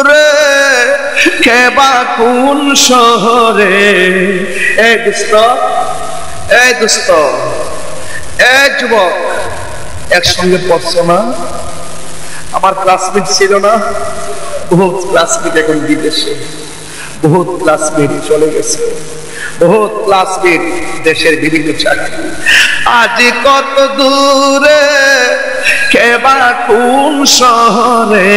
রে কেবা কোন শহরে এই দোস্ত এই যুবক একসঙ্গে পড়ছো না আমার ক্লাসমেট ছিল না বহুত ক্লাসমেট এখন বিদেশে বহুত ক্লাসমেট চলে গেছে বহুত ক্লাসমেট দেশের বিভিন্ন চাকরি আজ কত দূরে কেবা কোন শহরে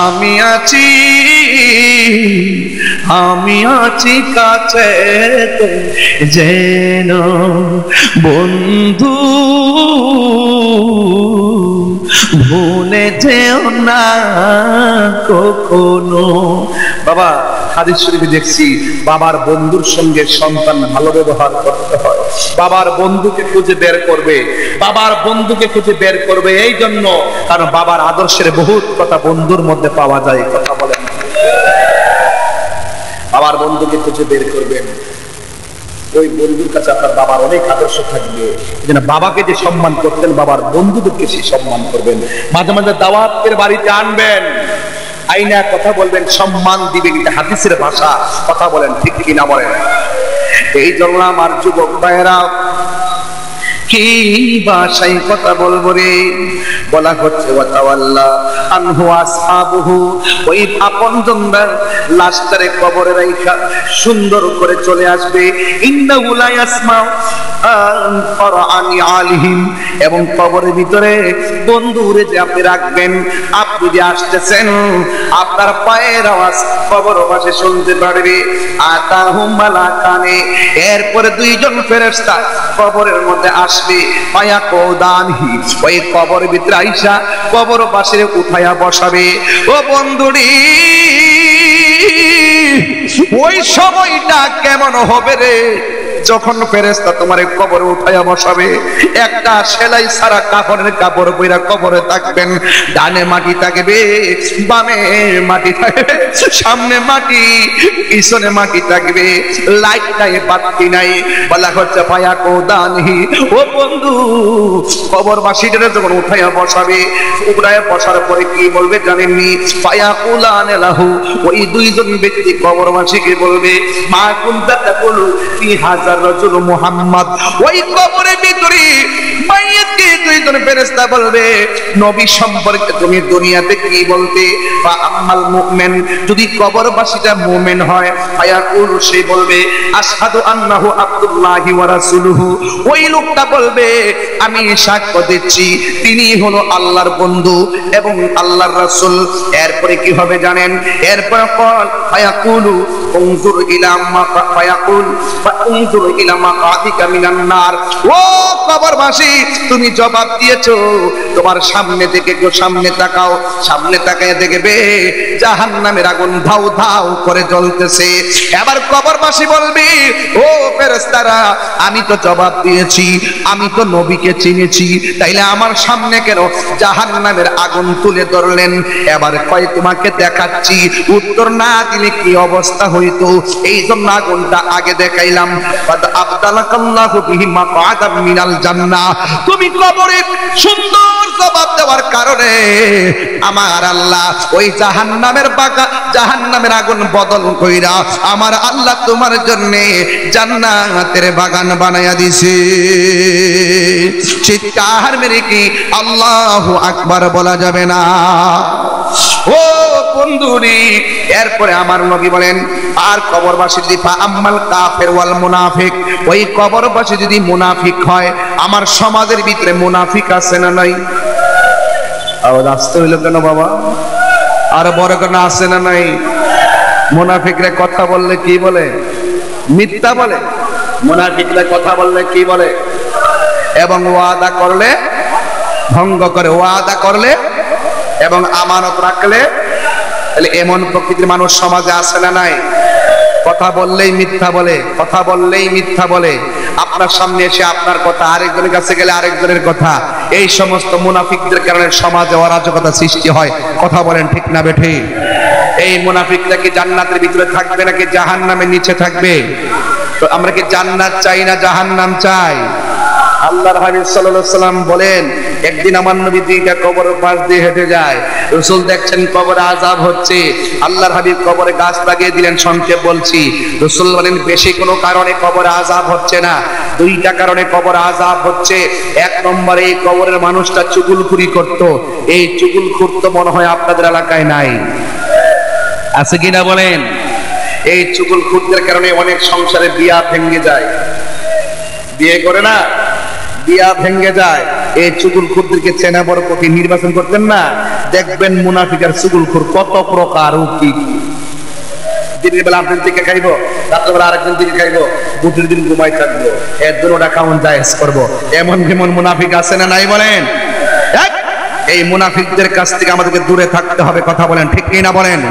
আমি আছি কাছে যেন বন্ধু ভুলে যেও না কখনো। বাবা হাদিস শরীফে দেখছি বাবার বন্ধুর সঙ্গে সন্তান ভালো ব্যবহার করতে হয়। বাবার বন্ধুকে খুঁজে বের করবে, বাবার বন্ধুকে খুঁজে বের করবে এই জন্য কারণ বাবার আদর্শের বহুত কথা বন্ধুর মধ্যে পাওয়া যায়। কথা বলেন, বাবার বন্ধুকে খুঁজে বের করবেন, ওই বন্ধুর কাছে আপনার বাবার অনেক আদর্শ থাকবে। যেন বাবাকে যে সম্মান করতেন বাবার বন্ধুদেরকে সে সম্মান করবেন। মাঝে মাঝে দাওয়াতের বাড়িতে আনবেন, আইনা কথা বলবেন, সম্মান দিবেন, এটা হাদিসের ভাষা। কথা বলেন ঠিক কিনা বলেন? এই জন্য আমার যুবক ভাইয়েরা কি ভাষায় কথা বলবো রে? বলা হচ্ছে ওয়াতাওয়াল্লা আনহু আসহাবুহু, ওই আপনজনরা লাশটারে কবরে রাইখা সুন্দর করে চলে আসবে। ইন্নাহু লা ইয়াসমাউ আনকারানি আলিহিম, এবং কবরের ভিতরে বন্ধুরে যে আপনি রাখবেন, আপনি যে আসতেছেন আপনার পায়ের আওয়াজ কবর পাশে শুনতে পারবে। আতাহুম মালাকানে, এরপরে দুইজন ফেরেশতা কবরের মধ্যে আসবে। পায়া কওদানহি, ওই কবরের ভিতরে আইসা কবর পাশে উঠায়া বসাবে। ও বন্ধুরি, ওই সময়টা কেমন হবে রে যখন ফেরেশতা তোমার কবরে উঠায়া বসাবে? একটা সেলাই সারা কাপড়ের কাপড় পইরা কবরে থাকবেন। ডানে মাটি থাকবে, বামে মাটি থাকবে, সামনে মাটি, পিছনে মাটি থাকবে, লাইট নাই, বাতি নাই। বলা হচ্ছে পায়া কওদানহি, ও বন্ধু কবরবাসীদের যখন উঠায়া বসাবে, উঠায়া বসার পরে কি বলবে জানেননি? পায়া কুলানে লাহু, ওই দুইজন ব্যক্তি কবরবাসীকে বলবে মা কুনতা তাকুলু ফি হাযার রাজুল মুহাম্মদ। ওই কবরের ভিতরে মাইয়াতকে দুইজন ফেরেশতা বলবে নবী সম্পর্কে তুমি দুনিয়াতে কি বলতে? বা আম্মাল মুমিন, যদি কবরবাসীটা মুমিন হয়, ফায়াকুলু, সে বলবে আশহাদু আন্নাহু আব্দুল্লাহি ওয়া রাসূলুহু। ওই লোকটা বলবে আমি সাক্ষ্য দিচ্ছি তিনি হলো আল্লাহর বন্ধু এবং আল্লাহর রাসূল। এরপরে কি হবে জানেন? এরপর কল ফায়াকুলু উনজুর ইলা মা ফায়াকুল ফাউনজুর ইলা মাকাদিকা মিনান নার। ও কবরবাসী, তুমি জবাব দিয়েছো, তোমার সামনে থেকে সামনে তাকাও, সামনে তাকায় দেখবে জাহান্নামের আগুন ধাউ ধাউ করে জ্বলতেছে। এবার কবরবাসী বলবে ও ফেরেশতারা, আমি তো জবাব দিয়েছি, আমি তো নবীকে চিনেছি, তাইলে আমার সামনে কেন জাহান্নামের আগুন তুলে ধরলেন? এবার কয় তোমাকে দেখাচ্ছি, উত্তর না দিলে কি অবস্থা হইতো, এই জন্য আগুনটা আগে দেখাইলাম। আবদালাকাল্লাহু বিহি মাকআদাম মিনাল জান্নাহ। তুমি কবরে সুন্দর জবাব দেওয়ার কারণে আমার আল্লাহ ওই জাহান্নামের বাগা, জাহান্নামের আগুন বদল কইরা আমার আল্লাহ তোমার জন্য জান্নাতের বাগান বানায়া দিছে। চিৎকার মেরে কি আল্লাহু আকবার বলা যাবে না? ও বন্ধুরি, এরপরে আমার নবী বলেন আর কবরবাসী যদি আম্মাল কাফির ওয়াল মুনাফিক, ওই কবরবাসী যদি মুনাফিক হয়, আমার সমাজের ভিতরে মুনাফিক আছে না নাই? আওয়াজ আসতে হইল কেন বাবা? আর বড় কেন আছে না নাই? মুনাফিকরা কথা বললে কি বলে? মিথ্যা বলে। মুনাফিকরা কথা বললে কি বলে? এবং ওয়াদা করলে ভঙ্গ করে, ওয়াদা করলে এবং আমানত রাখলে। তাহলে এমন প্রকৃতির মানুষ সমাজে আছে না নাই? কথা বললেই মিথ্যা বলে, কথা বললেই মিথ্যা বলে। আপনার সামনে এসে আপনার কথা, আরেকজনের কাছে গেলে আরেকজনের কথা। এই সমস্ত মুনাফিকদের কারণে সমাজে অরাজকতা সৃষ্টি হয়। কথা বলেন ঠিক না বেঠি? এই মুনাফিকরা কি জান্নাতের ভিতরে থাকবে নাকি জাহান্নামের নিচে থাকবে? তো আমরা কি জান্নাত চাই না জাহান্নাম চাই? আল্লাহর হাবিব সাল্লাল্লাহু আলাইহি সাল্লাম বলেন, একদিন আমার নবী দুইটা কবরের পাশ দিয়ে হেঁটে যায়। রাসূল দেখছেন কবরে আযাব হচ্ছে। আল্লাহর হাবিব কবরে গাছ লাগিয়ে দিলেন। সংক্ষেপ বলছি, রাসূল বলেন বেশি কোনো কারণে কবরে আযাব হচ্ছে না, দুইটা কারণে কবরে আযাব হচ্ছে। এক নম্বরে এই কবরের মানুষটা চুগলখুরি করত। এই চুগলখুর তো মনে হয় আপনাদের এলাকায় নাই, আছে কিনা বলেন? এই চুগলখুরদের কারণে অনেক সংসারে বিয়া ভেঙে যায়, বিয়ে করে না, বিয়া ভেঙে যায়। এই চুগলখুরদেরকে চেনা বড় কঠিন। নির্বাচন করতেন না, দেখবেন মুনাফিক আর চুগলখুর কত প্রকার ও কি। দিনের বেলা আপনার দিকে খাইবো, রাত্রেবেলা আরেকজন দিকে খাইবো, দুটির দিন ঘুমাই থাকবো, এর দুটা কাউন্ট জায়েজ করবো। এমন যেমন মুনাফিক আছে না নাই বলেন? এই মুনাফিকদের কাছ থেকে আমাদেরকে দূরে থাকতে হবে। কথা বলেন ঠিক কি না বলেন?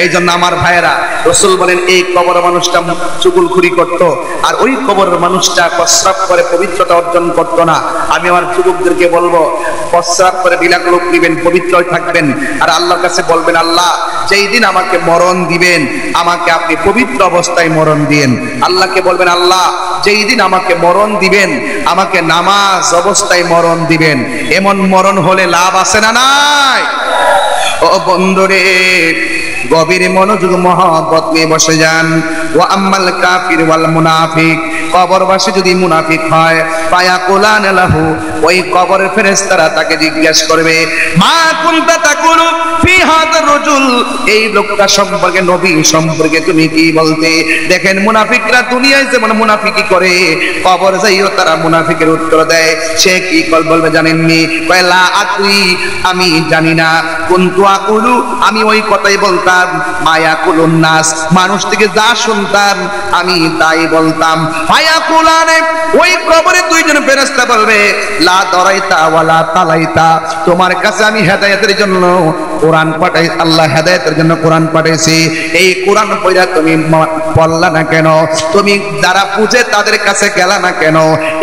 এই জন্য আমার ভাইয়েরা, রাসূল বলেন এই কবর মানুষটা চুগলখুরি করত, আর ওই কবরের মানুষটা প্রস্রাব করে পবিত্রতা অর্জন করত না। আমি আমার যুবকদেরকে বলবো, প্রস্রাব করে বিলাগুলো দিবেন, পবিত্র থাকবেন, আর আল্লাহর কাছে বলবেন, আল্লাহ যেই দিন আমাকে মরণ দিবেন, আমাকে আপনি পবিত্র অবস্থায় মরণ দিয়েন। আল্লাহকে বলবেন, আল্লাহ যেই দিন আমাকে মরণ দিবেন, আমাকে নামাজ অবস্থায় মরণ দিবেন। এমন মরণ হলে লাভ আছে না নাই? ও বন্ধুরে, গভীর মনোযোগ মহব্বত নিয়ে বসে যান। ওয়া আম্মাল কাফির ওয়াল মুনাফিক, কবরবাসী যদি মুনাফিক হয়, ফায়াকুলান লাহু, ওই কবরের ফেরেশতারা তাকে জিজ্ঞাসা করবে, মা কুনতা তাকুলু ফি হাযার রাজুল, এই লোকটা সম্পর্কে, নবী সম্পর্কে তুমি কি বলতে? দেখেন মুনাফিকরা দুনিয়ায় যেমন মুনাফিকি করে, কবর যাইও তারা মুনাফিকের উত্তর দেয়। সে কি বলবে জানেননি? কয়লা আদরি, আমি জানি না। কুনতু আকুলু, আমি ওই কথাই বলতাম। মায়াকুলুন নাস, মানুষ থেকে যা শুনতাম আমি তাই বলতাম। ফায়াকুলানে, ওই কবরে দুইজন ফেরেশতা বলবে, লা দরাইতা ওয়ালা তালাইতা, তোমার কাছে আমি হেদায়েতের জন্য কোরআন পাঠাই, আল্লাহ হেদায়েতের জন্য কোরআন পাঠাইছি, এই কোরআন পড়া তুমি পড়লা না কেন? তুমি যারা বুঝে তাদের কাছে গেলা না কেন?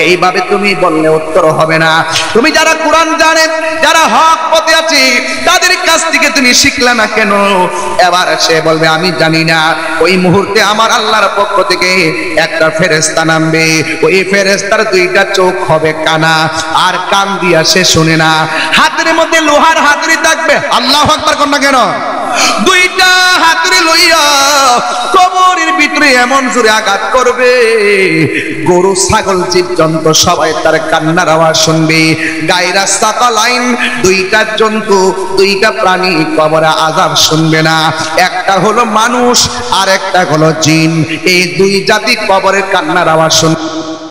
এইভাবে তুমি বললে উত্তর হবে না। তুমি যারা কোরআন জানে, যারা হক পথে আছে, তাদের কাছ থেকে তুমি শিখলা না কেন? এবার সে বলবে আমি জানি না। ওই মুহূর্তে আমার আল্লাহর পক্ষ থেকে একটা ফেরেশতা নামবে। ওই ফেরেশতার দুইটা চোখ হবে কানা, আর কান দিয়া সে শুনে না। হাতের মধ্যে লোহার হাতুড়ি থাকবে, আল্লাহু আকবার কোন না কেন? দুইটা হাতুড়ি লইয়া কবরের ভিতরে এমন জোরে আঘাত করবে, গরু ছাগল জীবজন্তু সবাই তার কান্নার আওয়াজ শুনবে। গায়রা সাকালাইন, দুইটা জন্তু, দুইটা প্রাণী কবরে আযাব শুনবে না। একটা হলো মানুষ আর একটা হলো জিন, এই দুই জাতি কবরের কান্নার আওয়াজ শুনবে।